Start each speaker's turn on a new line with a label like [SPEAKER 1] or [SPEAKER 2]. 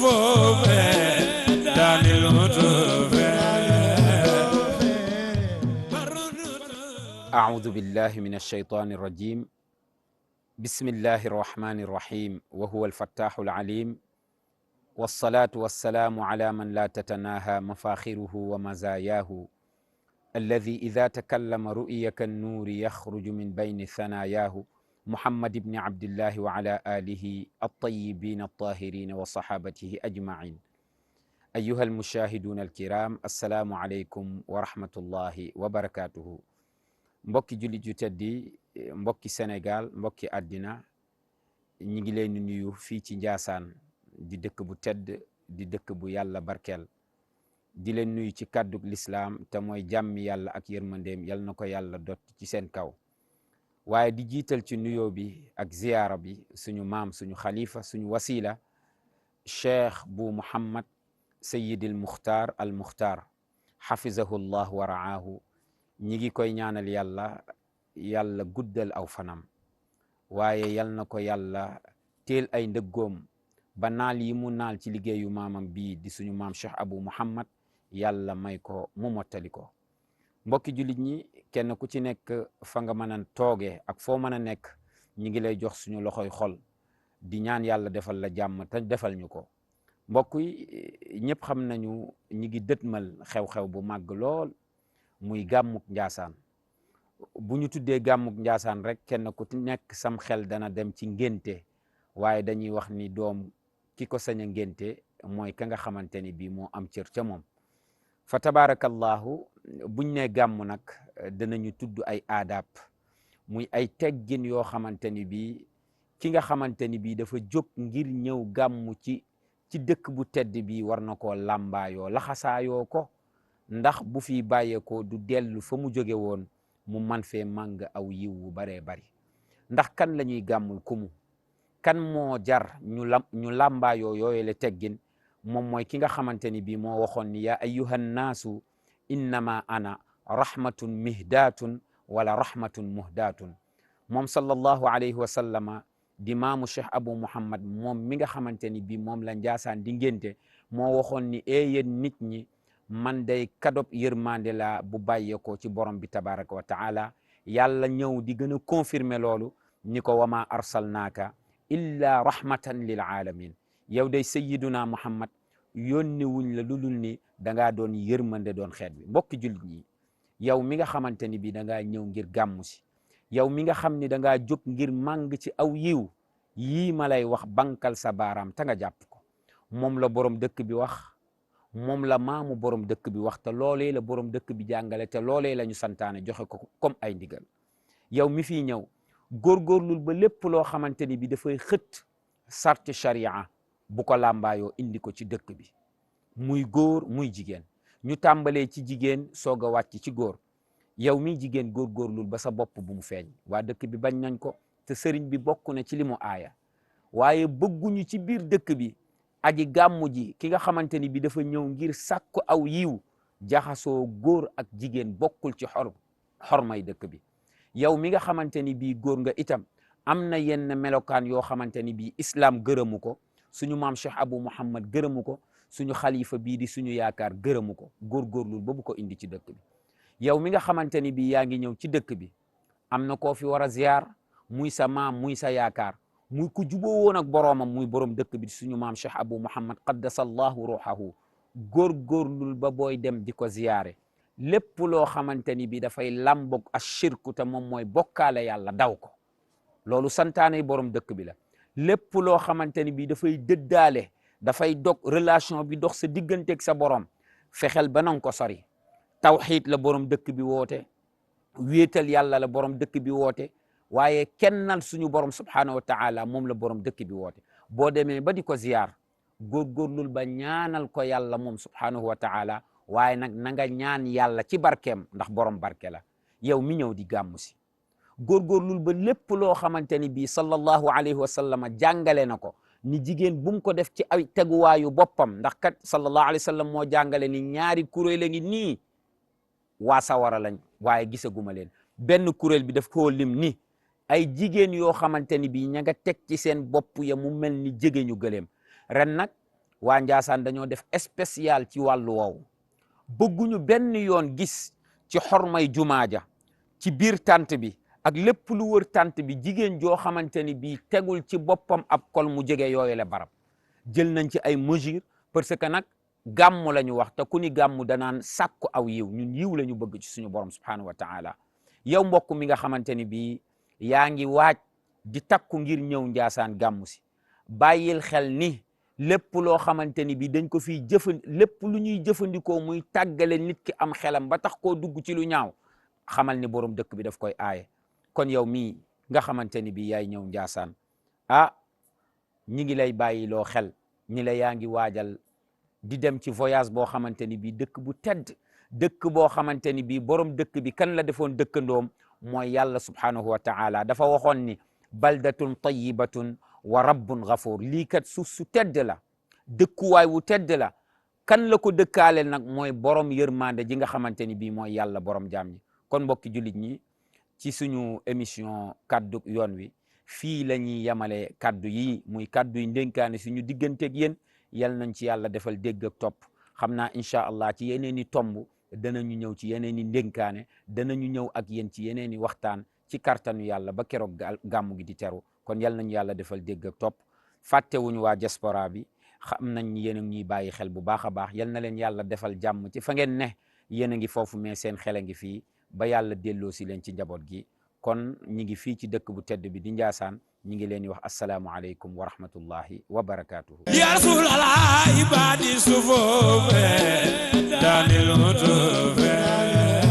[SPEAKER 1] foofe daanil mutufe
[SPEAKER 2] أعوذ بالله من الشيطان الرجيم بسم الله الرحمن الرحيم وهو الفتاح العليم والصلاة والسلام على من لا تتناهى مفاخره ومزاياه الذي إذا تكلم رؤي كالنور يخرج من بين ثناياه محمد بن عبد الله وعلى آله الطيبين الطاهرين وصحابته أجمعين. أيها المشاهدون الكرام السلام عليكم ورحمة الله وبركاته. mbokki jullit yu teddi mbokki Sénégal mbokki àddina ñi ngi leen di nuyu fii ci Njaasaan di dëkk bu tedd di dëkk bu yàlla barkeel di leen nuyu ci kàddug lislaam te mooy jàmmi yàlla ak yërmandeem yal na ko yàlla dott ci seen kaw waaye di jiital ci nuyoo bi ak ziyaara bi suñu maam suñu xalifa suñu wasila cheikh bu Muhammad Sayyidil Muxtaar al Muxtaar xafizahu llah wa raahu ñi ngi koy ñaanal yàlla guddal aw fanam waaye yal na ko yàlla teel ay ndëggoom ba naal yi mu naal ci liggéeyu maamam bii di suñu maam Cheikh Abu Muhammad yàlla may ko mu mottali ko. mbokki jullit ñi kenn ku ci nekk fa nga mën a toogee ak foo mën a nekk ñi ngi lay jox suñu loxoy xol di ñaan yàlla defal la jàmm te defal ñu ko. mbokk yi ñëpp xam nañu ñi ngi dëtmal xew-xew bu màgg lool muy gàmmuk Njaasaan. bu ñu tuddee gàmmuk Njaasaan rek kenn ku nekk sam xel dana dem ci ngénte waaye dañuy wax ni doom ki ko sañ a ngénte mooy ka nga xamante ni bii moo am cër ca moom. fa tabarakallahu buñ ne gàmm nag danañu tudd ay aadab muy ay teggin yoo xamante ni bii ki nga xamante ni bii dafa jóg ngir ñëw gàmm ci dëkk bu tedd bi war na koo làmbaayoo laxasaayoo ko ndax bu fi bàyyeekoo du dellu fa mu jóge woon mu man fee màng aw yiw wu baree bari. ndax kan la ñuy gàmmul kumu kan moo jar ñu làmbaayoo yooyu la teggin moom mooy ki nga xamante ni bii moo waxoon ni yaa ayyuhan naasu innama ana rahmatun mihdatun wala rahmatun muhdatun. moom sallallahu alayhi wa sallama di maamu Cheikh Abu Muhammad moom mi nga xamante ni bii moom la Njaasaan di ngénte moo waxoon ni yéen nit ñi man day kadob yërmande la bu bàyyeekoo ci borom bi tabaraka wa taala. yàlla ñëw di gën a confirmer loolu ni ko wama arsalnaaka illa rahmatan lil alamin. yow day sayyiduna Muhammad yónni wuñ la lu dul ni dangaa doon yërmande doon xeet bi. mbokki jullit ñi yow mi nga xamante ni bii dangaa ñëw ngir gàmmu si, yow mi nga xam ni dangaa jóg ngir màng ci aw yiw yii ma lay wax bankal sa baaraam ta nga jàpp ko. moom la borom dëkk bi wax, moom la maamu borom dëkk bi wax te loolee la borom dëkk bi jàngale te loolee la ñu santaane joxe ko comme ay ndigal. yow mi fii ñëw góorgóorlul ba lépp loo xamante ni bi dafay xët sarti sharia bu ko làmbaayoo indi ko ci dëkk bi, muy góor muy jigéen. ñu tàmbalee ci jigéen soog a wàcc ci góor. yow mi jigéen góorgóorlul ba sa bopp bu mu feeñ. waa dëkk bi bañ nañ ko te sëriñ bi bokk na ci li mu aaya, waaye bëgguñu ci biir dëkk bi aji gàmmu ji ki nga xamante ni bi dafa ñëw ngir sàkku aw yiw jaxasoo góor ak jigéen bokkul ci xormay dëkk bi. yow mi nga xamante ni bii góor nga itam am na yenn melokaan yoo xamante ni bii islam gërëmu ko, suñu maam Cheikh Abu Muhammad gërëmu ko, suñu xalifa bii di suñu yaakaar gërëmu ko. góorgóorlul ba bu ko indi ci dëkk bi. yow mi nga xamante ni bii yaa ngi ñëw ci dëkk bi am na koo fi war a ziyaar muy sa maam muy sa yaakaar muy ku juboo woon ak boroomam muy borom dëkk bi suñu maam Cheikh Abu Muhammad qaddasallahu ruuhahu. góorgóorlul ba booy dem di ko ziyaare lépp loo xamante ni bi dafay làmboog ashirku te moom mooy bokkaale yàlla daw ko. loolu santaane borom dëkk bi la. lépp loo xamante ni bi dafay dëddaale dafay dog relation bi dox sa digganteeg sa borom fexeel ba nanga ko sori. tawxiid la borom dëkk bi woote, wéetal yàlla la borom dëkk bi woote, waaye kennal suñu borom subhanahu wa taala moom la borom dëkk bi woote. boo demee ba di ko ziyaar góorgóorlul ba ñaanal ko yàlla moom subhanahu wa taala, waaye nag na nga ñaan yàlla ci barkeem ndax borom barke la. yow mi ñëw di gàmmu si góorgóorlul ba lépp loo xamante ni bii sallallahu alayhi wa sallam jàngale na ko ni jigéen bu mu ko def ci ay teguwaayu boppam, ndax kat sallallahu alayhi wa sallam moo jàngale ni ñaari kuréel a ngi nii waa sawara lañ waaye gisaguma leen. benn kuréel bi daf koo lim ni ay jigéen yoo xamante ni bii ña nga teg ci seen bopp ya mu mel ni jigéen ñu gëleem. ren nag waa Njaasaan dañoo def spécial ci wàllu woowu bëgguñu benn yoon gis ci xormay jumaa ja ci biir tant bi ak lépp lu wër tant bi jigéen joo xamante ni bii tegul ci boppam ab kol mu jege yooyu la barab jël nañ ci ay mesures parce que nag gàmmu la ñu wax te ku ni gàmmu danaan sàkku aw yiw ñun yiw la ñu bëgg ci suñu borom subhanahu wa taala yow mbokk mi nga xamante ni bii yaa ngi waaj di takku ngir ñëw Njaasaan gàmmu si bàyyil xel ni lépp loo xamante ni bii dañ ko fiy lépp lu ñuy jëfandikoo muy tàggale nit ki am xelam ba tax koo dugg ci lu ñaaw xamal ni borom dëkk bi daf koy aaye kon yow mii nga xamante ni bii yaay ñëw Njaasaan ñi ngi lay bàyyi loo xel ñi la yaa ngi waajal di dem ci voyage boo xamante ni bii dëkk bu tedd dëkk boo xamante ni bii borom dëkk bi kan la defoon dëkkandoom mooy yàlla subhanahu wa taala dafa waxoon ni baldatun tayyibatun wa rabbun ghafuur lii kat suuf su tedd la dëkkuwaay wu tedd la kan la ko dëkkaaleel nag mooy borom yërmande ji nga xamante ni bii mooy yàlla borom jaam ñi kon mbokki jullit ñi ci suñu émission kaddu yoon wi fii la ñuy yemale kaddu yi muy kaddu yi ndénkaane suñu digganteeg yéen yal nañ ci yàlla defal dégg ak topp xam naa incha allah ci yeneen i tomb danañu ñëw ci yeneen i ndénkaane danañu ñëw ak yéen ci yeneen i waxtaan ci kartanu yàlla ba keroog gàmmu gi di teru kon yal nañu yàlla defal dégg ak topp fàttewuñu waa diaspora bi xam nañ yéen a ngi ñuy bàyyi xel bu baax a baax yal na leen yàlla defal jàmm ci fa ngeen ne yéen a ngi foofu mais seen xel a ngi fii ba yàlla delloo si leen ci njaboot gi kon ñi ngi fii ci dëkk bu tedd bi di Njaasaan ñi ngi leen di wax assalaamu aleykum wa rahmatullahi wa barakatuhu
[SPEAKER 1] ya rasulallah ibadi sufofe danil mutufe